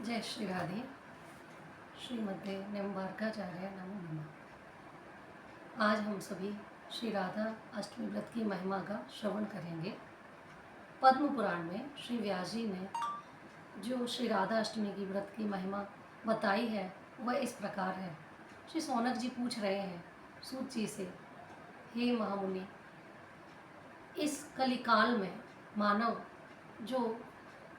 जय श्री राधे। श्रीमते निम्बार्काचार्य नमो नमः। आज हम सभी श्री राधा अष्टमी व्रत की महिमा का श्रवण करेंगे। पद्म पुराण में श्री व्यास जी ने जो श्री राधा अष्टमी की व्रत की महिमा बताई है वह इस प्रकार है। श्री सौनक जी पूछ रहे हैं सूत जी से, हे महामुनि, इस कलिकाल में मानव जो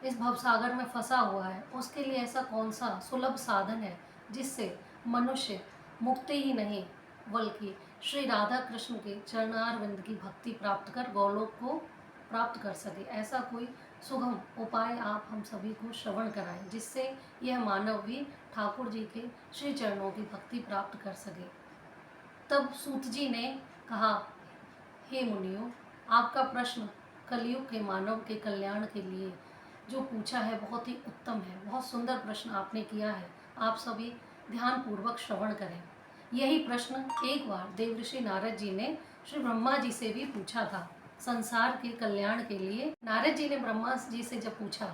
इस भवसागर में फंसा हुआ है उसके लिए ऐसा कौन सा सुलभ साधन है जिससे मनुष्य मुक्ति ही नहीं बल्कि श्री राधा कृष्ण के चरणारविंद की भक्ति प्राप्त कर गौलोक को प्राप्त कर सके। ऐसा कोई सुगम उपाय आप हम सभी को श्रवण कराएं जिससे यह मानव भी ठाकुर जी के श्री चरणों की भक्ति प्राप्त कर सके। तब सूत जी ने कहा, हे मुनियों, आपका प्रश्न कलयुग के मानव के कल्याण के लिए जो पूछा है बहुत ही उत्तम है। बहुत सुंदर प्रश्न आपने किया है। आप सभी ध्यान पूर्वक श्रवण करें। यही प्रश्न एक बार देवऋषि नारद जी ने श्री ब्रह्मा जी से भी पूछा था। संसार के कल्याण के लिए नारद जी ने ब्रह्मा जी से जब पूछा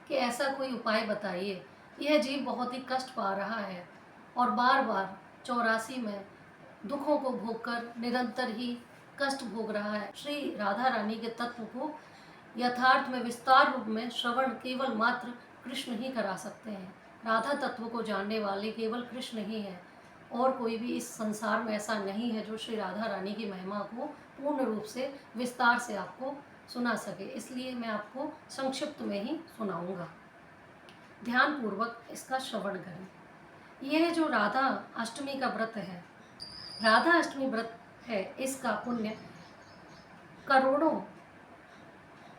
कि ऐसा कोई उपाय बताइए, यह जीव बहुत ही कष्ट पा रहा है और बार बार 84 में दुखों को भोगकर निरंतर ही कष्ट भोग रहा है। श्री राधा रानी के तत्व को यथार्थ में विस्तार रूप में श्रवण केवल मात्र कृष्ण ही करा सकते हैं। राधा तत्व को जानने वाले केवल कृष्ण ही हैं और कोई भी इस संसार में ऐसा नहीं है जो श्री राधा रानी की महिमा को पूर्ण रूप से विस्तार से आपको सुना सके। इसलिए मैं आपको संक्षिप्त में ही सुनाऊंगा। ध्यान पूर्वक इसका श्रवण करें। यह जो राधा अष्टमी का व्रत है, राधा अष्टमी व्रत है, इसका पुण्य करोड़ों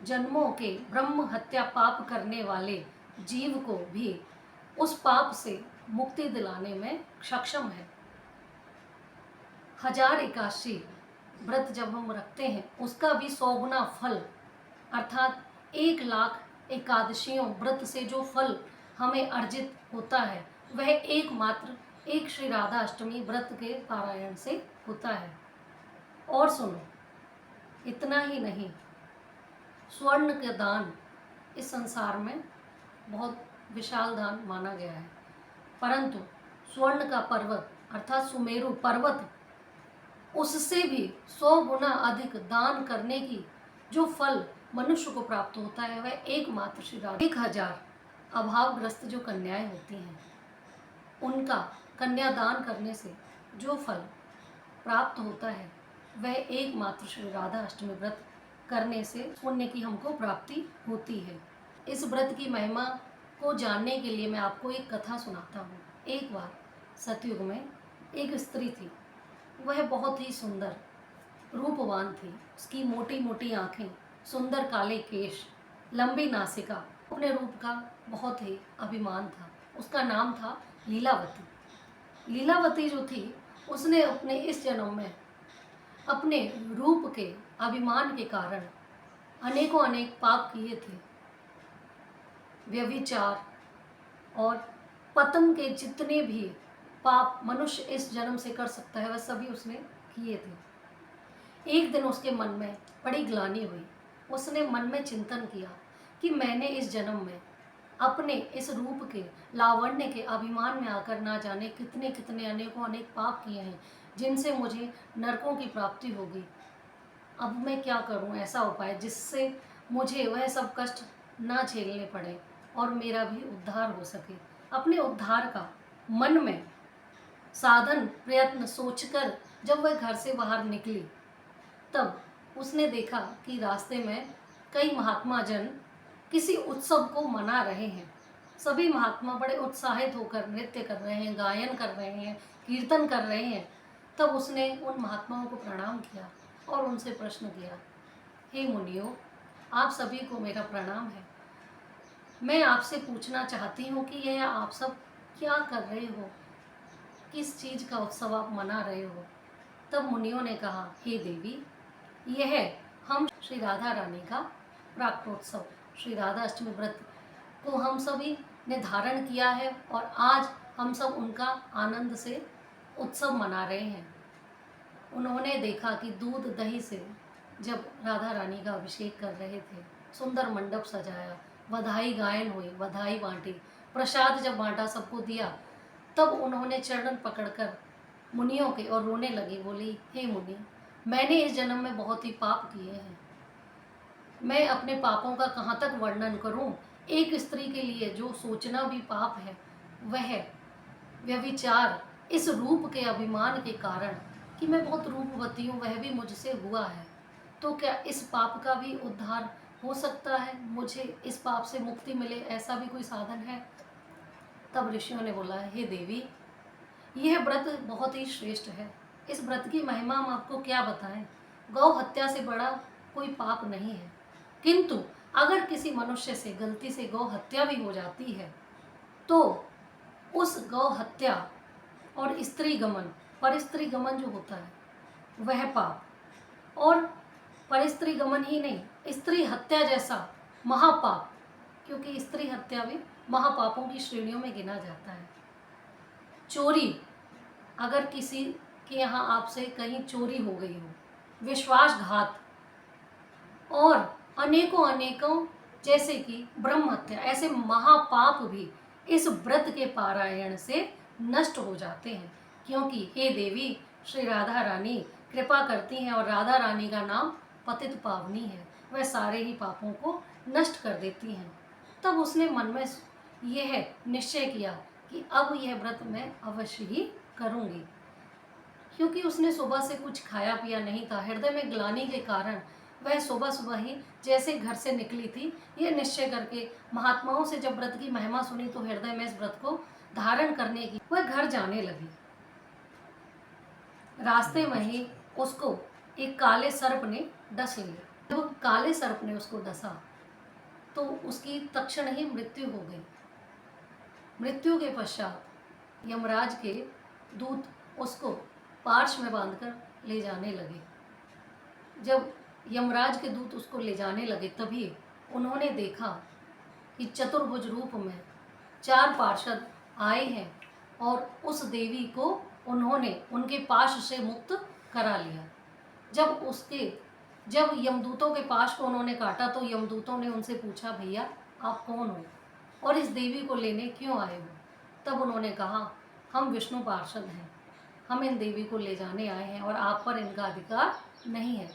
जन्मों के ब्रह्म हत्या पाप करने वाले जीव को भी उस पाप से मुक्ति दिलाने में सक्षम है। 1081 व्रत जब हम रखते हैं उसका भी 100 गुना फल, अर्थात 1,00,000 एकादशियों व्रत से जो फल हमें अर्जित होता है वह एकमात्र एक श्री राधा अष्टमी व्रत के पारायण से होता है। और सुनो, इतना ही नहीं, स्वर्ण का दान इस संसार में बहुत विशाल दान माना गया है, परंतु स्वर्ण का पर्वत अर्थात सुमेरु पर्वत, उससे भी 100 गुना अधिक दान करने की जो फल मनुष्य को प्राप्त होता है वह एकमात्र श्री राधा। 1000 अभावग्रस्त जो कन्याएं होती हैं उनका कन्यादान करने से जो फल प्राप्त होता है वह एकमात्र श्री राधा अष्टमी व्रत करने से पुण्य की हमको प्राप्ति होती है। इस व्रत की महिमा को जानने के लिए मैं आपको एक कथा सुनाता हूँ। एक बार सतयुग में एक स्त्री थी। वह बहुत ही सुंदर रूपवान थी। उसकी मोटी मोटी आँखें, सुंदर काले केश, लंबी नासिका, अपने रूप का बहुत ही अभिमान था। उसका नाम था लीलावती। लीलावती जो थी उसने अपने इस जन्म में अपने रूप के अभिमान के कारण अनेकों अनेक पाप किए थे। व्यभिचार और पतन के जितने भी पाप मनुष्य इस जन्म से कर सकता है वह सभी उसने किए थे। एक दिन उसके मन में बड़ी ग्लानि हुई। उसने मन में चिंतन किया कि मैंने इस जन्म में अपने इस रूप के लावण्य के अभिमान में आकर ना जाने कितने कितने अनेकों अनेक पाप किए हैं जिनसे मुझे नरकों की प्राप्ति होगी। अब मैं क्या करूं ऐसा उपाय जिससे मुझे वह सब कष्ट ना झेलने पड़े और मेरा भी उद्धार हो सके। अपने उद्धार का मन में साधन प्रयत्न सोचकर जब वह घर से बाहर निकली तब उसने देखा कि रास्ते में कई महात्मा जन किसी उत्सव को मना रहे हैं। सभी महात्मा बड़े उत्साहित होकर नृत्य कर रहे हैं, गायन कर रहे हैं, कीर्तन कर रहे हैं। तब उसने उन महात्माओं को प्रणाम किया और उनसे प्रश्न किया, हे मुनियों, आप सभी को मेरा प्रणाम है। मैं आपसे पूछना चाहती हूँ कि यह आप सब क्या कर रहे हो, किस चीज़ का उत्सव आप मना रहे हो। तब मुनियों ने कहा, हे देवी, यह हम श्री राधा रानी का प्राकटोत्सव श्री राधा अष्टमी व्रत को हम सभी ने धारण किया है और आज हम सब उनका आनंद से उत्सव मना रहे हैं। उन्होंने देखा कि दूध दही से जब राधा रानी का अभिषेक कर रहे थे, सुंदर मंडप सजाया, बधाई गायन हुई, बधाई बांटी, प्रसाद जब बांटा, सबको दिया, तब उन्होंने चरण पकड़कर मुनियों के और रोने लगी। बोली, हे मुनि, मैंने इस जन्म में बहुत ही पाप किए हैं। मैं अपने पापों का कहाँ तक वर्णन करूं। एक स्त्री के लिए जो सोचना भी पाप है, वह व्यभिचार इस रूप के अभिमान के कारण कि मैं बहुत रूपवती हूँ, वह भी मुझसे हुआ है। तो क्या इस पाप का भी उद्धार हो सकता है? मुझे इस पाप से मुक्ति मिले, ऐसा भी कोई साधन है? तब ऋषियों ने बोला, हे देवी, यह व्रत बहुत ही श्रेष्ठ है। इस व्रत की महिमा हम आपको क्या बताएं। गौ हत्या से बड़ा कोई पाप नहीं है, किंतु अगर किसी मनुष्य से गलती से गौ हत्या भी हो जाती है तो उस गौ हत्या और स्त्री गमन, पर स्त्री गमन जो होता है वह पाप, और पर स्त्री गमन ही नहीं, स्त्री हत्या जैसा महापाप, क्योंकि स्त्री हत्या भी महापापों की श्रेणियों में गिना जाता है। चोरी, अगर किसी के यहाँ आपसे कहीं चोरी हो गई हो, विश्वासघात और अनेकों अनेकों जैसे कि ब्रह्म हत्या, ऐसे महापाप भी इस व्रत के पारायण से नष्ट हो जाते हैं। क्योंकि हे देवी, श्री राधा रानी कृपा करती हैं और राधा रानी का नाम पतित पावनी है, वह सारे ही पापों को नष्ट कर देती हैं। तब उसने मन में यह निश्चय किया कि अब यह व्रत मैं अवश्य ही करूँगी। क्योंकि उसने सुबह से कुछ खाया पिया नहीं था, हृदय में ग्लानि के कारण वह सुबह सुबह ही जैसे घर से निकली थी, यह निश्चय करके महात्माओं से जब व्रत की महिमा सुनी तो हृदय में इस व्रत को धारण करने की वह घर जाने लगी। रास्ते में ही उसको एक काले सर्प ने डस लिया। जब काले सर्प ने उसको डसा तो उसकी तत्क्षण ही मृत्यु हो गई। मृत्यु के पश्चात यमराज के दूत उसको पार्श्व में बांधकर ले जाने लगे। जब यमराज के दूत उसको ले जाने लगे तभी उन्होंने देखा कि चतुर्भुज रूप में 4 पार्षद आए हैं और उस देवी को उन्होंने उनके पाश से मुक्त करा लिया। जब यमदूतों के पाश को उन्होंने काटा तो यमदूतों ने उनसे पूछा, भैया आप कौन हो और इस देवी को लेने क्यों आए हो? तब उन्होंने कहा, हम विष्णु पार्षद हैं, हम इन देवी को ले जाने आए हैं और आप पर इनका अधिकार नहीं है।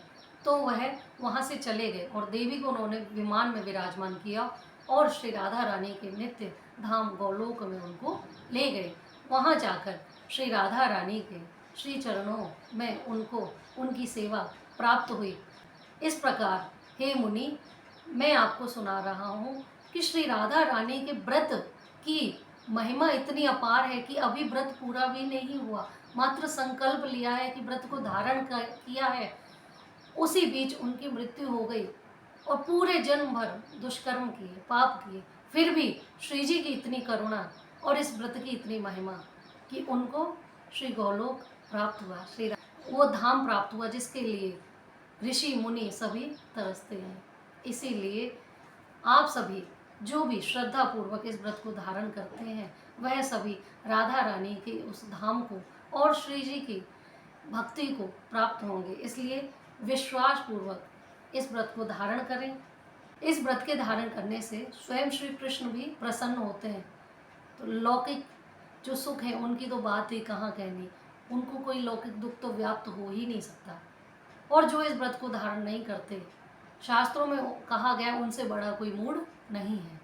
तो वह वहाँ से चले गए और देवी को उन्होंने विमान में विराजमान किया और श्री राधा रानी के नित्य धाम गौलोक में उनको ले गए। वहाँ जाकर श्री राधा रानी के श्री चरणों में उनको उनकी सेवा प्राप्त हुई। इस प्रकार हे मुनि, मैं आपको सुना रहा हूँ कि श्री राधा रानी के व्रत की महिमा इतनी अपार है कि अभी व्रत पूरा भी नहीं हुआ, मात्र संकल्प लिया है कि व्रत को धारण किया है, उसी बीच उनकी मृत्यु हो गई और पूरे जन्म भर दुष्कर्म किए, पाप किए, फिर भी श्री जी की इतनी करुणा और इस व्रत की इतनी महिमा कि उनको श्री गौलोक प्राप्त हुआ, वो धाम प्राप्त हुआ जिसके लिए ऋषि मुनि सभी तरसते हैं। इसीलिए आप सभी जो भी श्रद्धा पूर्वक इस व्रत को धारण करते हैं वह सभी राधा रानी के उस धाम को और श्री जी की भक्ति को प्राप्त होंगे। इसलिए विश्वास पूर्वक इस व्रत को धारण करें। इस व्रत के धारण करने से स्वयं श्री कृष्ण भी प्रसन्न होते हैं। तो लौकिक जो सुख है उनकी तो बात ही कहाँ कहनी, उनको कोई लौकिक दुख तो व्याप्त हो ही नहीं सकता। और जो इस व्रत को धारण नहीं करते, शास्त्रों में कहा गया उनसे बड़ा कोई मूढ़ नहीं है।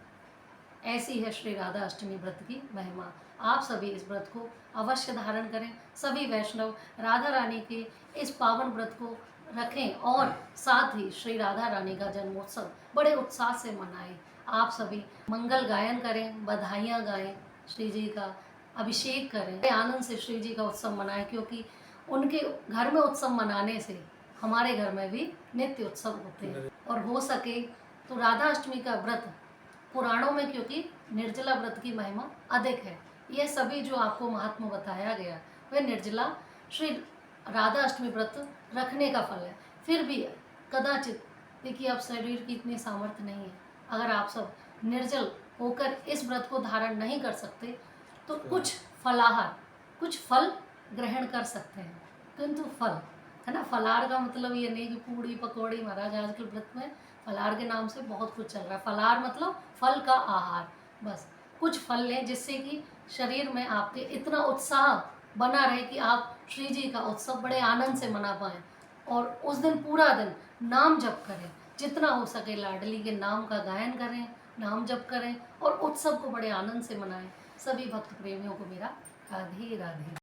ऐसी है श्री राधा अष्टमी व्रत की महिमा। आप सभी इस व्रत को अवश्य धारण करें। सभी वैष्णव राधा रानी के इस पावन व्रत को रखें और साथ ही श्री राधा रानी का जन्मोत्सव बड़े उत्साह से मनाएं। आप सभी मंगल गायन करें, बधाइयाँ गाएं, श्री जी का अभिषेक करें, बड़े आनंद से श्री जी का उत्सव मनाएं, क्योंकि उनके घर में उत्सव मनाने से हमारे घर में भी नित्य उत्सव होते हैं। और हो सके तो राधा अष्टमी का व्रत पुराणों में, क्योंकि निर्जला व्रत की महिमा अधिक है, यह सभी जो आपको महात्मा बताया गया वह निर्जला श्री राधा अष्टमी व्रत रखने का फल है। फिर भी कदाचित देखिए, अब शरीर की इतनी सामर्थ्य नहीं है, अगर आप सब निर्जल होकर इस व्रत को धारण नहीं कर सकते तो कुछ फलाहार, कुछ फल ग्रहण कर सकते हैं। किंतु फल है ना, फलाहार का मतलब ये नहीं कि पूड़ी पकौड़ी, महाराज आजकल व्रत में फलाहार के नाम से बहुत कुछ चल रहा है। फलाहार मतलब फल का आहार, बस कुछ फल लें जिससे कि शरीर में आपके इतना उत्साह बना रहे कि आप श्री जी का उत्सव बड़े आनंद से मना पाएँ। और उस दिन पूरा दिन नाम जप करें, जितना हो सके लाडली के नाम का गायन करें, नाम जप करें और उत्सव को बड़े आनंद से मनाएं। सभी भक्त प्रेमियों को मेरा राधे राधे।